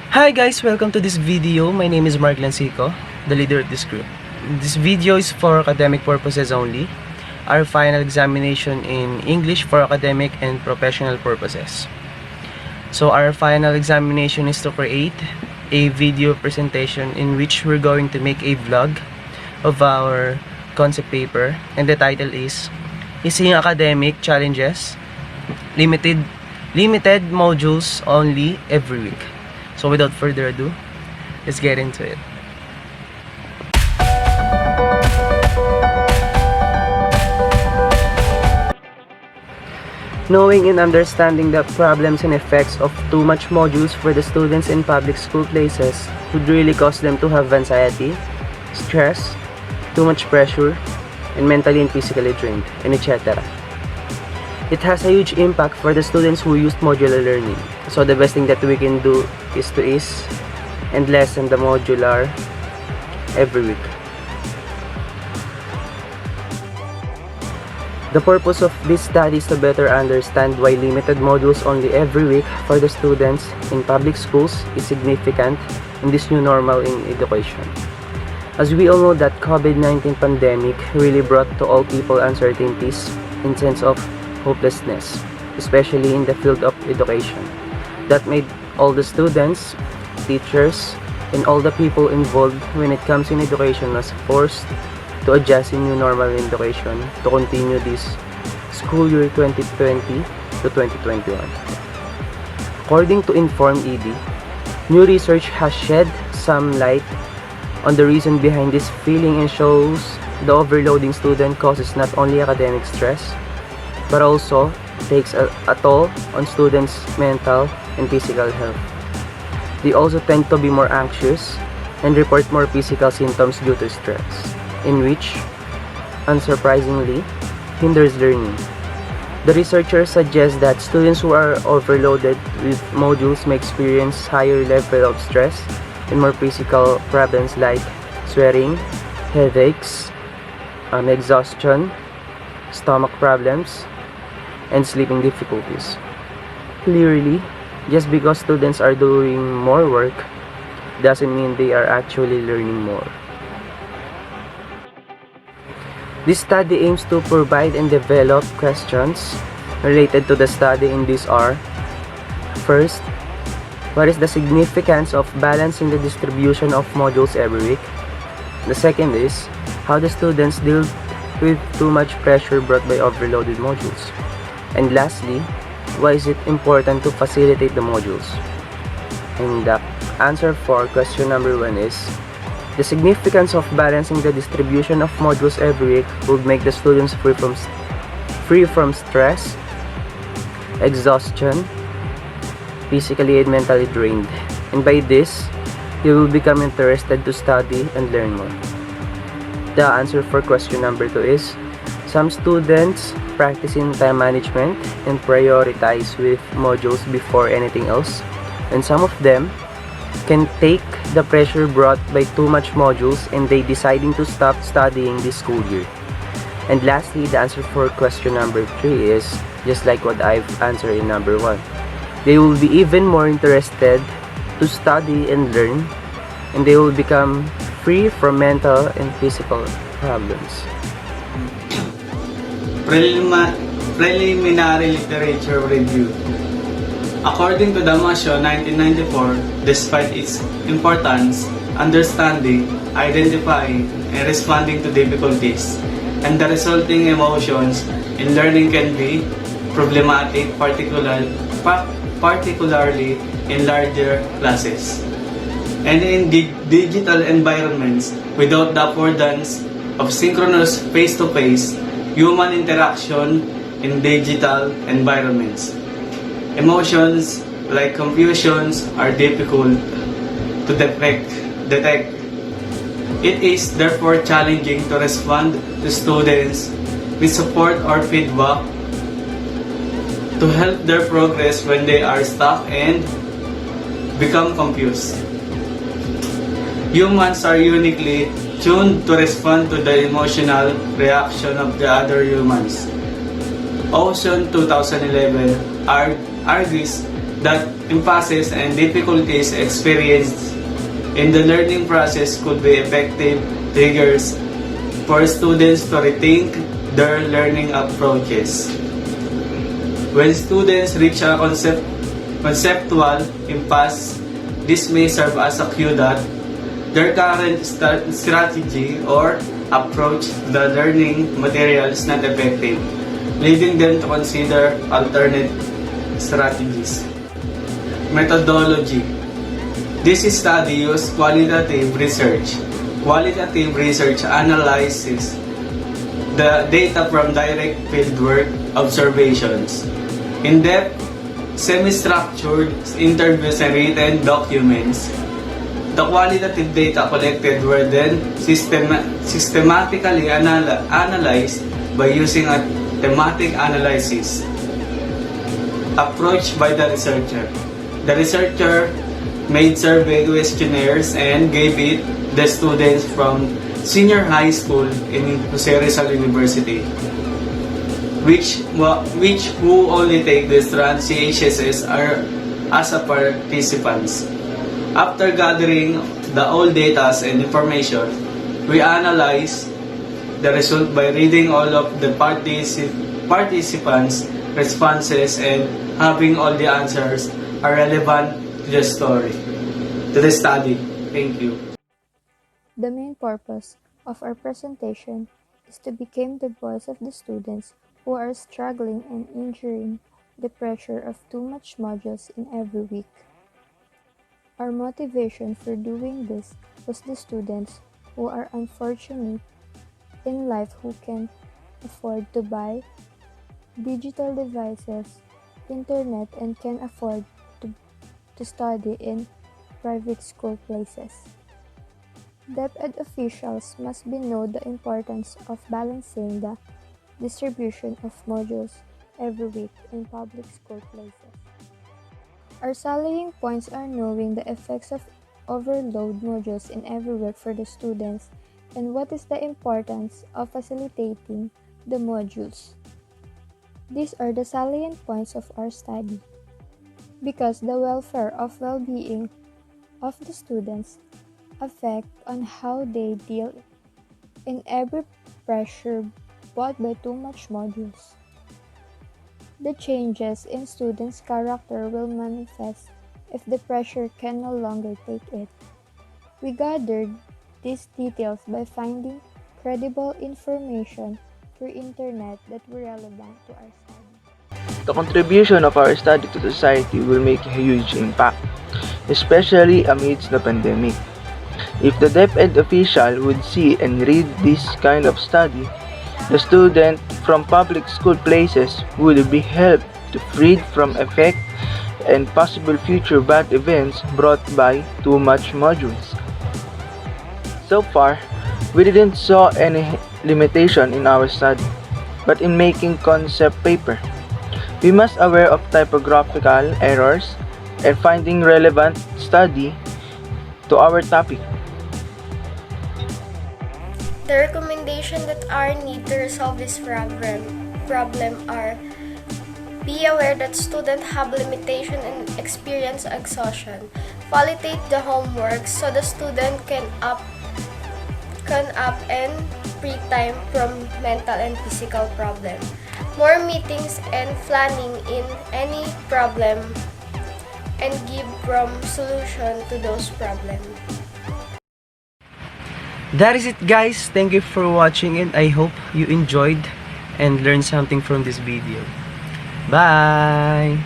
Hi guys, welcome to this video. My name is Mark Lancico, the leader of this group. This video is for academic purposes only. Our final examination in English for academic and professional purposes. So our final examination is to create a video presentation in which we're going to make a vlog of our concept paper, and the title is EASING Academic Challenges, Limited Modules Only Every Week. So without further ado, let's get into it. Knowing and understanding the problems and effects of too much modules for the students in public school places would really cause them to have anxiety, stress, too much pressure, and mentally and physically drained, and etc. It has a huge impact for the students who used modular learning. So the best thing that we can do is to ease and lessen the modular every week. The purpose of this study is to better understand why limited modules only every week for the students in public schools is significant in this new normal in education. As we all know that COVID-19 pandemic really brought to all people uncertainties and sense of hopelessness, especially in the field of education. That made all the students, teachers, and all the people involved when it comes in education was forced to adjust in new normal in education to continue this school year 2020 to 2021. According to Inform ED, new research has shed some light on the reason behind this feeling and shows the overloading student causes not only academic stress, but also takes a toll on students' mental and physical health. They also tend to be more anxious and report more physical symptoms due to stress, in which, unsurprisingly, hinders learning. The researchers suggest that students who are overloaded with modules may experience higher level of stress and more physical problems like sweating, headaches, exhaustion, stomach problems, and sleeping difficulties. Clearly, just because students are doing more work doesn't mean they are actually learning more. This study aims to provide and develop questions related to the study in these are: first, what is the significance of balancing the distribution of modules every week? The second is how the students deal with too much pressure brought by overloaded modules. And lastly, why is it important to facilitate the modules? And the answer for question number 1 is the significance of balancing the distribution of modules every week would make the students free from stress, exhaustion, physically and mentally drained. And by this, you will become interested to study and learn more. The answer for question number 2 is some students practice in time management and prioritize with modules before anything else, and some of them can take the pressure brought by too much modules and they deciding to stop studying this school year. And lastly, the answer for question number 3 is just like what I've answered in number 1. They will be even more interested to study and learn, and they will become free from mental and physical problems. Preliminary literature review. According to Damasio 1994, despite its importance, understanding, identifying, and responding to difficulties and the resulting emotions in learning can be problematic, particularly in larger classes and in digital environments without the affordance of synchronous face-to-face human interaction in digital environments. Emotions like confusions are difficult to detect. It is therefore challenging to respond to students with support or feedback to help their progress when they are stuck and become confused. Humans are uniquely tuned to respond to the emotional reaction of the other humans. Ocean 2011 argues that emphasis and difficulties experienced in the learning process could be effective triggers for students to rethink their learning approaches. When students reach a conceptual impasse, this may serve as a cue that their current strategy or approach to the learning material is not effective, leading them to consider alternate strategies. Methodology. This study uses qualitative research. Qualitative research analyzes the data from direct fieldwork observations. In-depth, semi-structured interviews and written documents. The qualitative data collected were then systematically analyzed by using a thematic analysis approach by the researcher. The researcher made survey questionnaires and gave it the students from senior high school in Jose Rizal University, which who only take the strand CHSS are as a participants. After gathering the all data and information, we analyze the result by reading all of the participants' responses and having all the answers are relevant to the study. Thank you. The main purpose of our presentation is to become the voice of the students who are struggling and enduring the pressure of too much modules in every week. Our motivation for doing this was the students who are unfortunate in life who can afford to buy digital devices, internet, and can afford to study in private school places. DepEd officials must know the importance of balancing the distribution of modules every week in public school places. Our sallying points are knowing the effects of overload modules in every week for the students and what is the importance of facilitating the modules. These are the salient points of our study. Because the welfare of well-being of the students affect on how they deal in every pressure brought by too much modules. The changes in students' character will manifest if the pressure can no longer take it. We gathered these details by finding credible information through internet that were relevant to our study. The contribution of our study to society will make a huge impact, especially amidst the pandemic. If the DepEd official would see and read this kind of study, the student from public school places would be helped to freed from effect and possible future bad events brought by too much modules. So far, we didn't saw any limitation in our study, but in making concept paper. We must aware of typographical errors and finding relevant study to our topic. The recommendation that are need to resolve this problem are: be aware that students have limitation and experience exhaustion. Facilitate the homework so the student can up and free time from mental and physical problem. More meetings and planning in any problem and give from solution to those problems. That is it, guys. Thank you for watching and I hope you enjoyed and learned something from this video. Bye!